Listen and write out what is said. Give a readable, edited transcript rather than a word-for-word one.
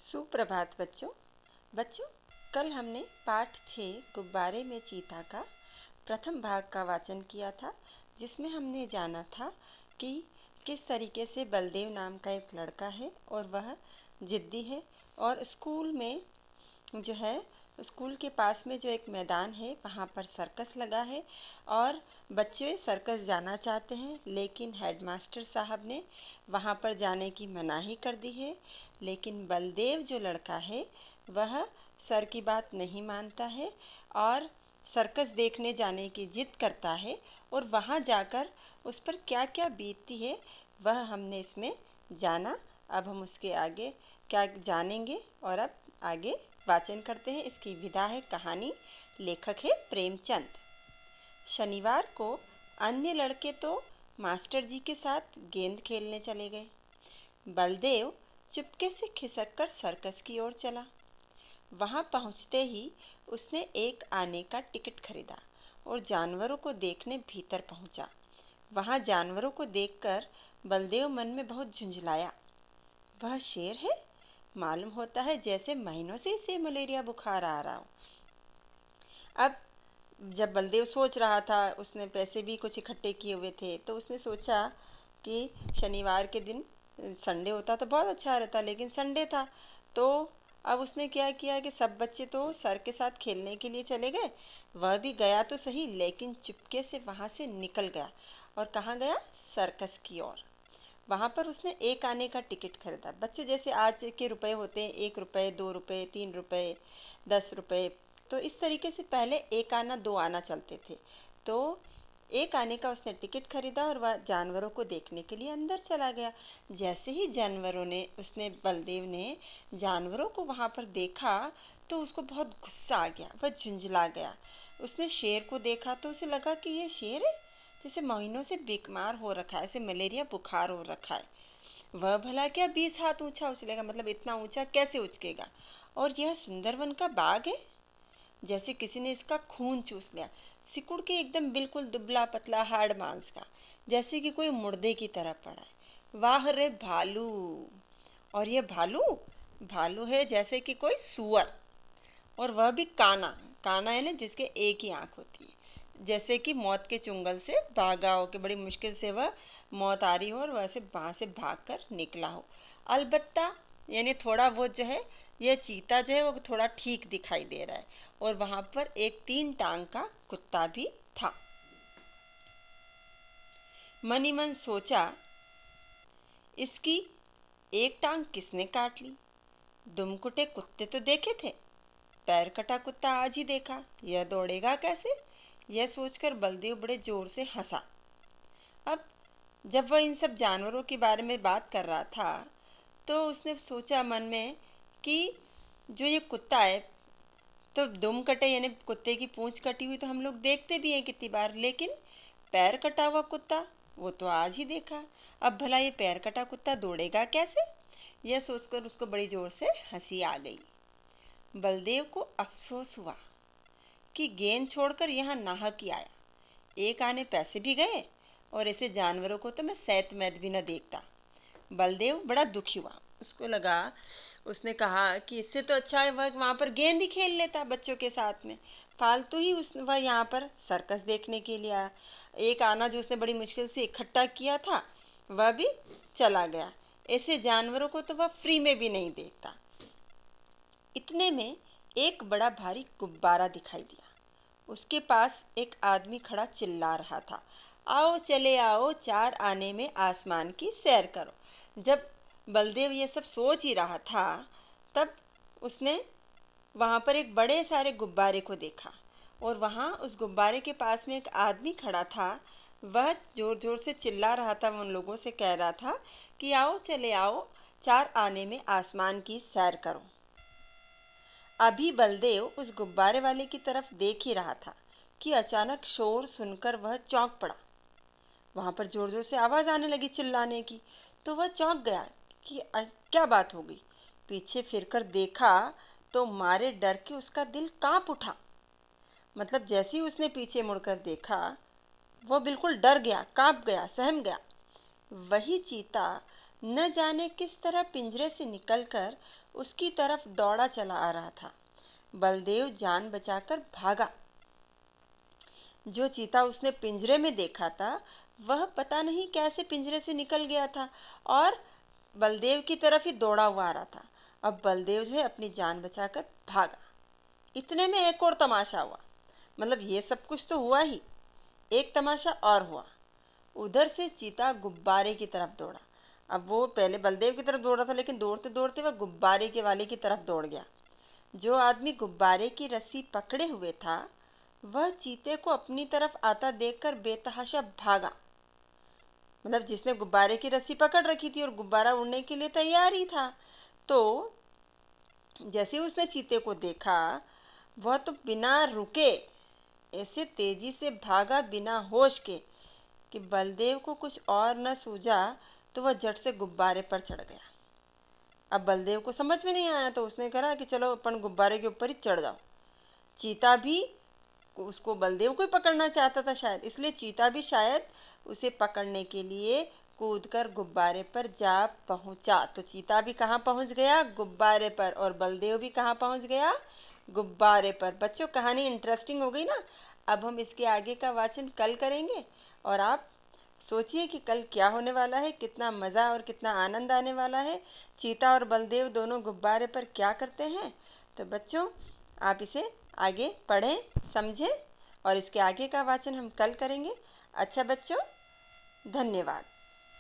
सुप्रभात बच्चों। बच्चों, कल हमने पाठ 6 गुब्बारे में चीता का प्रथम भाग का वाचन किया था, जिसमें हमने जाना था कि किस तरीके से बलदेव नाम का एक लड़का है और वह जिद्दी है और स्कूल में जो है स्कूल के पास में जो एक मैदान है वहाँ पर सर्कस लगा है और बच्चे सर्कस जाना चाहते हैं, लेकिन हेडमास्टर साहब ने वहाँ पर जाने की मनाही कर दी है। लेकिन बलदेव जो लड़का है वह सर की बात नहीं मानता है और सर्कस देखने जाने की जिद करता है और वहाँ जाकर उस पर क्या क्या बीतती है वह हमने इसमें जाना। अब हम उसके आगे क्या जानेंगे और अब आगे वाचन करते हैं। इसकी विधा है कहानी, लेखक है प्रेमचंद। शनिवार को अन्य लड़के तो मास्टर जी के साथ गेंद खेलने चले गए। बलदेव चुपके से खिसककर सर्कस की ओर चला। वहां पहुंचते ही उसने एक आने का टिकट खरीदा और जानवरों को देखने भीतर पहुंचा। वहां जानवरों को देखकर बलदेव मन में बहुत झुंझलाया। वह शेर है? मालूम होता है जैसे महीनों से इसे मलेरिया बुखार आ रहा हो। अब जब बलदेव सोच रहा था, उसने पैसे भी कुछ इकट्ठे किए हुए थे, तो उसने सोचा कि शनिवार के दिन संडे होता तो बहुत अच्छा रहता, लेकिन संडे था। तो अब उसने क्या किया कि सब बच्चे तो सर के साथ खेलने के लिए चले गए, वह भी गया तो सही, लेकिन चुपके से वहाँ से निकल गया। और कहाँ गया? सर्कस की ओर। वहाँ पर उसने एक आने का टिकट खरीदा। बच्चों, जैसे आज के रुपए होते हैं, 1 रुपये, 2 रुपये, 3 रुपये, 10 रुपये, तो इस तरीके से पहले एक आना 2 आना चलते थे। तो एक आने का उसने टिकट खरीदा और वह जानवरों को देखने के लिए अंदर चला गया। जैसे ही बलदेव ने जानवरों को वहाँ पर देखा तो उसको बहुत गुस्सा आ गया, वह झुंझला गया। उसने शेर को देखा तो उसे लगा कि ये शेर है, जैसे महीनों से बीमार हो रखा है, ऐसे मलेरिया बुखार हो रखा है। वह भला क्या 20 हाथ ऊंचा उछलेगा, मतलब इतना ऊंचा कैसे उछलेगा? और यह सुंदरवन का बाग है, जैसे किसी ने इसका खून चूस लिया। सिकुड़ के एकदम बिल्कुल दुबला पतला हाड़ मांस का, जैसे कि कोई मुर्दे की तरह पड़ा है। वाह रे भालू! और यह भालू भालू है जैसे कि कोई सुअर, और वह भी काना। काना है ना, जिसके एक ही आंख होती है, जैसे कि मौत के चुंगल से भागा हो, कि बड़ी मुश्किल से वह मौत आ रही हो और वैसे वहां से भागकर निकला हो। अलबत्ता यानी थोड़ा बहुत जो है, यह चीता जो है वो थोड़ा ठीक दिखाई दे रहा है, और वहां पर एक 3 टांग का कुत्ता भी था। मन ही मन सोचा, इसकी एक टांग किसने काट ली? दुमकुटे कुत्ते तो देखे थे, पैर कटा कुत्ता आज ही देखा, यह दौड़ेगा कैसे? यह सोचकर बलदेव बड़े जोर से हंसा। अब जब वह इन सब जानवरों के बारे में बात कर रहा था तो उसने सोचा मन में कि जो ये कुत्ता है, तो दुम कटे यानी कुत्ते की पूंछ कटी हुई तो हम लोग देखते भी हैं कितनी बार, लेकिन पैर कटा हुआ कुत्ता वो तो आज ही देखा। अब भला ये पैर कटा कुत्ता दौड़ेगा कैसे? यह सोचकर उसको बड़ी जोर से हंसी आ गई। बलदेव को अफसोस हुआ कि गेंद छोड़कर यहाँ नाहक ही आया। एक आने पैसे भी गए और ऐसे जानवरों को तो मैं सैत मैत भी न देखता। बलदेव बड़ा दुखी हुआ। उसको लगा, उसने कहा कि इससे तो अच्छा है वह वहाँ पर गेंद ही खेल लेता बच्चों के साथ में। फालतू ही वह यहाँ पर सर्कस देखने के लिए आया। एक आना जो उसने बड़ी मुश्किल से इकट्ठा किया था वह भी चला गया। ऐसे जानवरों को तो वह फ्री में भी नहीं देखता। इतने में एक बड़ा भारी गुब्बारा दिखाई दिया। उसके पास एक आदमी खड़ा चिल्ला रहा था, आओ चले आओ, 4 आने में आसमान की सैर करो। जब बलदेव ये सब सोच ही रहा था, तब उसने वहां पर एक बड़े सारे गुब्बारे को देखा, और वहां उस गुब्बारे के पास में एक आदमी खड़ा था। वह जोर जोर से चिल्ला रहा था, उन लोगों से कह रहा था कि आओ चले आओ, 4 आने में आसमान की सैर करो। अभी बलदेव उस गुब्बारे वाले की तरफ देख ही रहा था कि अचानक शोर सुनकर वह चौंक पड़ा। वहां पर जोर जोर से आवाज आने लगी चिल्लाने की, तो वह चौंक गया कि क्या बात हो गई। पीछे फिरकर देखा तो मारे डर के उसका दिल कांप उठा। मतलब जैसे ही उसने पीछे मुड़कर देखा, वो बिल्कुल डर गया, कांप गया, सहम गया। वही चीता न जाने किस तरह पिंजरे से निकलकर उसकी तरफ दौड़ा चला आ रहा था। बलदेव जान बचाकर भागा। जो चीता उसने पिंजरे में देखा था वह पता नहीं कैसे पिंजरे से निकल गया था और बलदेव की तरफ ही दौड़ा हुआ आ रहा था। अब बलदेव जो है अपनी जान बचाकर भागा। इतने में एक और तमाशा हुआ। मतलब ये सब कुछ तो हुआ ही, एक तमाशा और हुआ। उधर से चीता गुब्बारे की तरफ दौड़ा। अब वो पहले बलदेव की तरफ दौड़ा था, लेकिन दौड़ते दौड़ते वह गुब्बारे के वाले की तरफ दौड़ गया। जो आदमी गुब्बारे की रस्सी पकड़े हुए था वह चीते को अपनी तरफ आता देखकर बेतहाशा भागा। मतलब जिसने गुब्बारे की रस्सी पकड़ रखी थी और गुब्बारा उड़ने के लिए तैयार ही था, तो जैसे उसने चीते को देखा वह तो बिना रुके ऐसे तेजी से भागा बिना होश के कि बलदेव को कुछ और न सूझा तो वह झट से गुब्बारे पर चढ़ गया। अब बलदेव को समझ में नहीं आया तो उसने कहा कि चलो अपन गुब्बारे के ऊपर ही चढ़ जाओ। चीता भी उसको बलदेव को ही पकड़ना चाहता था शायद, इसलिए चीता भी शायद उसे पकड़ने के लिए कूदकर गुब्बारे पर जा पहुंचा। तो चीता भी कहाँ पहुंच गया? गुब्बारे पर। और बलदेव भी कहाँ पहुंच गया? गुब्बारे पर। बच्चों कहानी इंटरेस्टिंग हो गई ना। अब हम इसके आगे का वाचन कल करेंगे और आप सोचिए कि कल क्या होने वाला है, कितना मज़ा और कितना आनंद आने वाला है। चीता और बलदेव दोनों गुब्बारे पर क्या करते हैं। तो बच्चों आप इसे आगे पढ़ें, समझें और इसके आगे का वाचन हम कल करेंगे। अच्छा बच्चों, धन्यवाद।